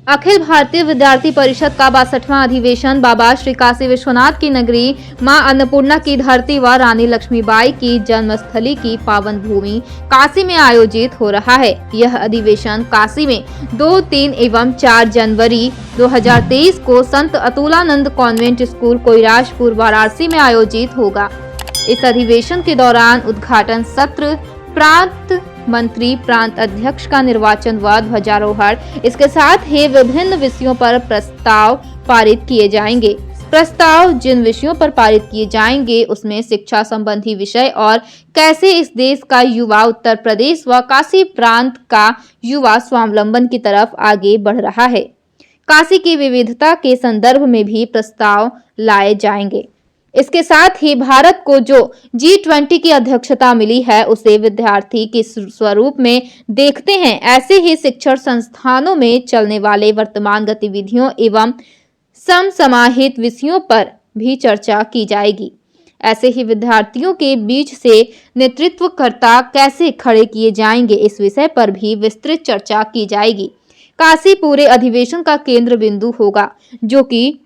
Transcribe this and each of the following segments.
अखिल भारतीय विद्यार्थी परिषद का 62वां अधिवेशन बाबा श्री काशी विश्वनाथ की नगरी मां अन्नपूर्णा की धरती व रानी लक्ष्मीबाई की जन्मस्थली की पावन भूमि काशी में आयोजित हो रहा है। यह अधिवेशन काशी में 2, 3 एवं 4 जनवरी 2023 को संत अतुलानंद कॉन्वेंट स्कूल कोइराजपुर वाराणसी में आयोजित होगा। इस अधिवेशन के दौरान उद्घाटन सत्र, प्रांत मंत्री, प्रांत अध्यक्ष का निर्वाचन व ध्वजारोहण, इसके साथ ही विभिन्न विषयों पर प्रस्ताव पारित किए जाएंगे। प्रस्ताव जिन विषयों पर पारित किए जाएंगे उसमें शिक्षा संबंधी विषय और कैसे इस देश का युवा उत्तर प्रदेश व काशी प्रांत का युवा स्वावलंबन की तरफ आगे बढ़ रहा है। काशी की विविधता के संदर्भ में भी प्रस्ताव लाए जाएंगे। इसके साथ ही भारत को जो G20 की अध्यक्षता मिली है उसे विद्यार्थी के स्वरूप में देखते हैं। ऐसे ही शिक्षण संस्थानों में चलने वाले वर्तमान गतिविधियों एवं समसामयिक विषयों पर भी चर्चा की जाएगी। ऐसे ही विद्यार्थियों के बीच से नेतृत्वकर्ता कैसे खड़े किए जाएंगे, इस विषय पर भी विस्तृत चर्चा की जाएगी। काशी पूरे अधिवेशन का केंद्र बिंदु होगा, जो कि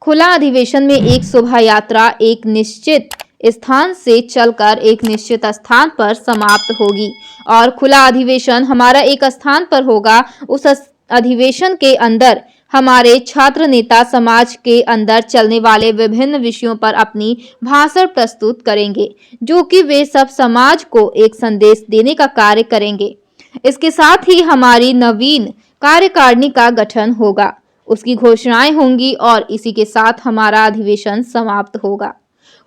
खुला अधिवेशन में एक शोभा यात्रा एक निश्चित स्थान से चलकर एक निश्चित स्थान पर समाप्त होगी और खुला अधिवेशन हमारा एक स्थान पर होगा। उस अधिवेशन के अंदर हमारे छात्र नेता समाज के अंदर चलने वाले विभिन्न विषयों पर अपनी भाषण प्रस्तुत करेंगे, जो कि वे सब समाज को एक संदेश देने का कार्य करेंगे। इसके साथ ही हमारी नवीन कार्यकारिणी का गठन होगा, उसकी घोषणाएं होंगी और इसी के साथ हमारा अधिवेशन समाप्त होगा।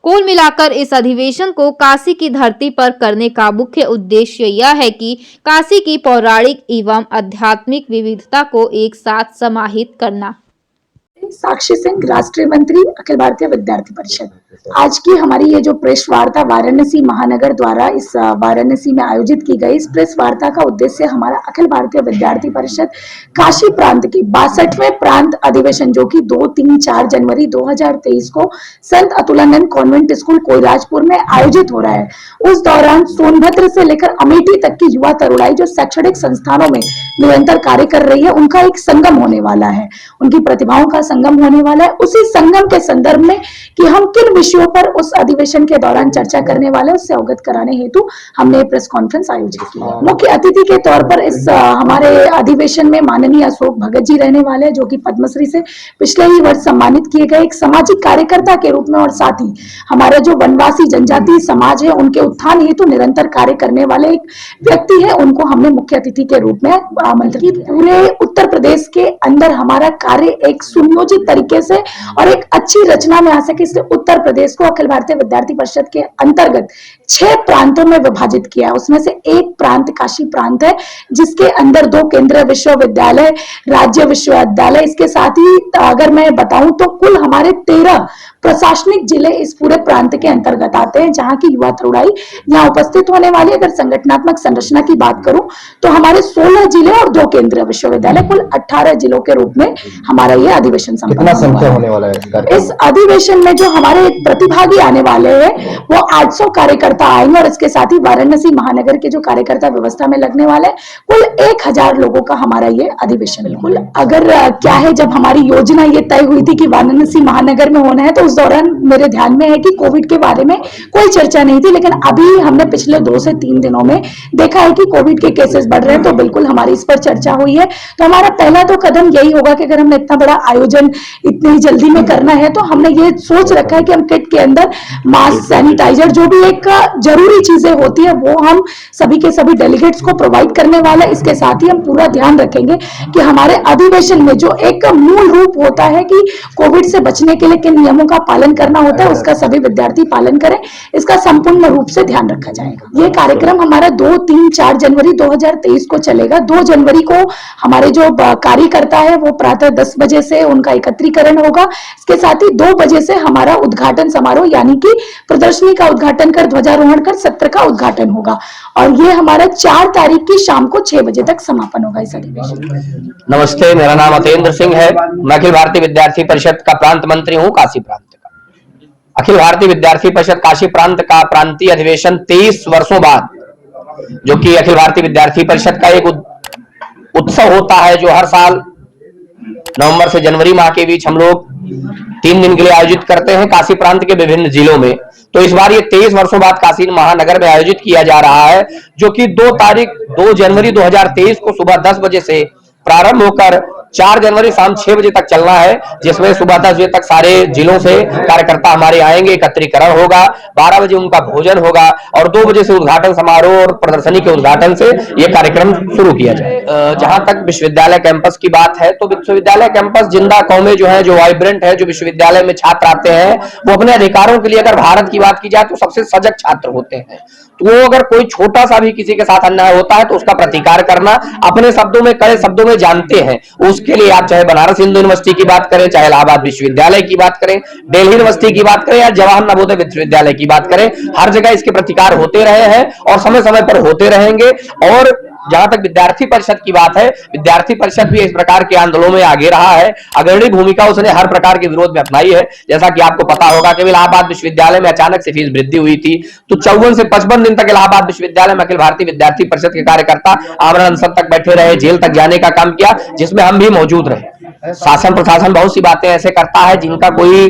कुल मिलाकर इस अधिवेशन को काशी की धरती पर करने का मुख्य उद्देश्य यह है कि काशी की पौराणिक एवं आध्यात्मिक विविधता को एक साथ समाहित करना। साक्षी सिंह, राष्ट्रीय मंत्री, अखिल भारतीय विद्यार्थी परिषद। आज की हमारी ये जो प्रेस वार्ता वाराणसी महानगर द्वारा इस वाराणसी में आयोजित की गई, इस प्रेस वार्ता का उद्देश्य हमारा अखिल भारतीय विद्यार्थी परिषद काशी प्रांत की 62वें प्रांत अधिवेशन, जो कि 2, 3, 4 जनवरी 2023 को संत अतुलानंद कॉन्वेंट स्कूल कोइराजपुर में आयोजित हो रहा है। उस दौरान सोनभद्र से लेकर अमेठी तक की युवा तरुणाई जो शैक्षणिक संस्थानों में निरंतर कार्य कर रही है, उनका एक संगम होने वाला है, उनकी प्रतिभाओं का संगम होने वाला है। उसी संगम के संदर्भ में कि हम किन विषयों पर उस अधिवेशन के दौरान चर्चा करने वाले उससे अवगत कराने हेतु हमने प्रेस कॉन्फ्रेंस आयोजित की है। मुख्य अतिथि के तौर पर इस हमारे अधिवेशन में माननीय अशोक भगत जी रहने वाले हैं, जो कि पद्मश्री से पिछले ही वर्ष सम्मानित किए गए एक सामाजिक कार्यकर्ता के रूप में, और साथ ही हमारा जो वनवासी जनजाति समाज है उनके उत्थान हेतु निरंतर कार्य करने वाले एक व्यक्ति है, उनको हमने मुख्य अतिथि के रूप में आमंत्रित। पूरे उत्तर प्रदेश के अंदर हमारा कार्य एक सुनियोजित तरीके से और एक अच्छी रचना में आ सके, इसलिए उत्तर प्रदेश को अखिल भारतीय विद्यार्थी परिषद के अंतर्गत 6 प्रांतों में विभाजित किया है। उसमें से एक प्रांत काशी प्रांत है, जिसके अंदर 2 केंद्रीय विश्वविद्यालय, राज्य विश्वविद्यालय, इसके साथ ही अगर मैं बताऊं तो कुल हमारे 13 प्रशासनिक जिले इस पूरे प्रांत के अंतर्गत आते हैं, जहां की युवा तरुणाई यहाँ उपस्थित होने वाली। अगर संगठनात्मक संरचना की बात करूं तो हमारे 16 जिले और 2 केंद्रीय विश्वविद्यालय, कुल 18 जिलों के रूप में हमारा ये अधिवेशन संपन्न होने वाला है। इस अधिवेशन में जो हमारे प्रतिभागी आने वाले हैं वो 800 कार्यकर्ता आएंगे और इसके साथ ही वाराणसी महानगर के जो कार्यकर्ता व्यवस्था में लगने वाले कुल 1000 लोगों का हमारा ये अधिवेशन। बिल्कुल अगर क्या है, जब हमारी योजना ये तय हुई थी कि वाराणसी महानगर में होना है तो उस दौरान मेरे ध्यान में है कि कोविड के बारे में कोई चर्चा नहीं थी, लेकिन अभी हमने पिछले 2 से 3 दिनों में देखा है कि कोविड के केसेस बढ़ रहे हैं, तो बिल्कुल हमारी इस पर चर्चा हुई है। तो हमारा पहला तो कदम यही होगा कि अगर हमने इतना बड़ा आयोजन इतनी जल्दी में करना है तो हमने ये सोच रखा है कि हम किट के अंदर मास्क, सैनिटाइजर, जो भी एक जरूरी चीजें होती है वो हम सभी के सभी डेलीगेट्स को प्रोवाइड करने वाले। इसके साथ ही हम पूरा ध्यान रखेंगे कि हमारे अधिवेशन में जो एक मूल रूप होता है कि कोविड से बचने के लिए किन नियमों का पालन करना होता है, उसका सभी विद्यार्थी पालन करें, इसका संपूर्ण रूप से ध्यान रखा जाएगा। ये कार्यक्रम हमारा 2, 3, 4 जनवरी 2023 को चलेगा। 2 जनवरी को हमारे जो कार्यकर्ता है वो प्रातः 10 बजे से उनका एकत्रीकरण होगा। इसके साथ ही 2 बजे से हमारा उद्घाटन समारोह, यानी कि प्रदर्शनी का उद्घाटन कर, ध्वजारोहण कर सत्र का उद्घाटन होगा और ये हमारा 4 तारीख की शाम को 6 बजे तक समापन होगा इस अधिवेशन। नमस्ते, मेरा नाम अतेंद्र सिंह है। मैं अखिल भारतीय विद्यार्थी परिषद का प्रांत मंत्री हूँ काशी प्रांत का। अखिल भारतीय विद्यार्थी परिषद काशी प्रांत का प्रांतीय अधिवेशन 23 वर्षों बाद, जो कि अखिल भारतीय विद्यार्थी परिषद का एक उत्सव होता है जो हर साल नवंबर से जनवरी माह के बीच हम लोग 3 दिन के लिए आयोजित करते हैं काशी प्रांत के विभिन्न जिलों में। तो इस बार ये 23 वर्षों बाद काशी महानगर में आयोजित किया जा रहा है, जो कि 2 जनवरी 2023 को सुबह 10 बजे से प्रारंभ होकर 4 जनवरी शाम 6 बजे तक चलना है, जिसमें सुबह 10 बजे तक सारे जिलों से कार्यकर्ता हमारे आएंगे, एकत्रीकरण होगा, 12 बजे उनका भोजन होगा और 2 बजे से उद्घाटन समारोह और प्रदर्शनी के उद्घाटन से यह कार्यक्रम शुरू किया जाए। जहां तक विश्वविद्यालय कैंपस की बात है, तो विश्वविद्यालय कैंपस जिंदा कौमें जो है, जो वाइब्रेंट है, जो विश्वविद्यालय में छात्र आते हैं, वो अपने अधिकारों के लिए अगर भारत की बात की जाए तो सबसे सजग छात्र होते हैं। तो वो अगर कोई छोटा सा भी किसी के साथ अन्याय होता है तो उसका प्रतिकार करना, अपने शब्दों में कड़े शब्दों में जानते हैं। उसके लिए आप चाहे बनारस हिंदू यूनिवर्सिटी की बात करें, चाहे इलाहाबाद विश्वविद्यालय की बात करें, दिल्ली यूनिवर्सिटी की बात करें या जवाहर नवोदय विश्वविद्यालय की बात करें, हर जगह इसके प्रतिकार होते रहे हैं और समय समय पर होते रहेंगे। और जहां तक विद्यार्थी परिषद की बात है, विद्यार्थी परिषद भी इस प्रकार के आंदोलनों में आगे रहा है, अग्रणी भूमिका उसने हर प्रकार के विरोध में अपनाई है। जैसा कि आपको पता होगा कि इलाहाबाद विश्वविद्यालय में अचानक से फीस वृद्धि हुई थी, तो 54 से 55 दिन तक इलाहाबाद विश्वविद्यालय में अखिल भारतीय विद्यार्थी परिषद के कार्यकर्ता आमरण अनशन तक बैठे रहे, जेल तक जाने का काम किया, जिसमें हम भी मौजूद रहे। शासन प्रशासन बहुत सी बातें ऐसे करता है जिनका कोई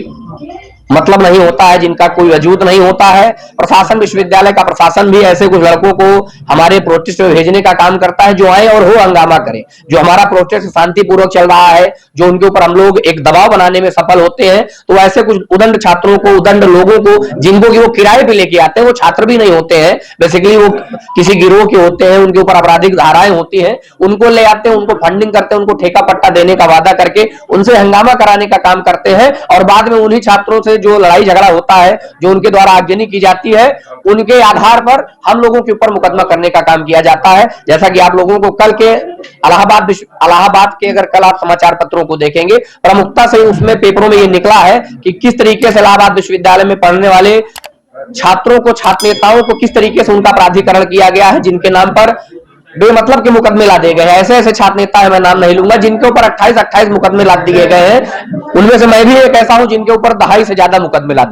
मतलब नहीं होता है, जिनका कोई वजूद नहीं होता है। प्रशासन, विश्वविद्यालय का प्रशासन भी ऐसे कुछ लड़कों को हमारे प्रोटेस्ट में भेजने का काम करता है जो आए और हो हंगामा करें। जो हमारा प्रोटेस्ट शांतिपूर्वक चल रहा है, जो उनके ऊपर हम लोग एक दबाव बनाने में सफल होते हैं, तो ऐसे कुछ उदंड छात्रों को, उदंड लोगों को, जिनको कि वो किराए पे लेके आते हैं, वो छात्र भी नहीं होते हैं, बेसिकली वो किसी गिरोह के होते हैं, उनके ऊपर आपराधिक धाराएं होती हैं, उनको ले आते हैं, उनको फंडिंग करते हैं, उनको ठेका पट्टा देने का वादा करके उनसे हंगामा कराने का काम करते हैं और बाद में उन्हीं छात्रों से जो लड़ाई झगड़ा होता है, जो उनके द्वारा आगजनी की जाती है, उनके आधार पर हम लोगों के ऊपर मुकदमा करने का काम किया जाता है। जैसा कि आप लोगों को कल के इलाहाबाद के अगर कल आप समाचार पत्रों को देखेंगे, प्रमुखता से उसमें पेपरों में ये निकला है कि किस तरीके से इलाहाबाद विश्वविद्यालय में पढ़ने वाले छात्रों को, छात्र नेताओं को किस तरीके से उनका प्राधिकरण किया गया है, जिनके नाम पर बेमतलब के मुकदमे ला दिए गए हैं। ऐसे ऐसे छात्र नेता है, मैं नाम नहीं लूंगा, जिनके ऊपर 28 मुकदमे ला दिए गए हैं। उनमें से मैं भी एक ऐसा हूं जिनके ऊपर 2.5 से ज्यादा मुकदमे ला दिए।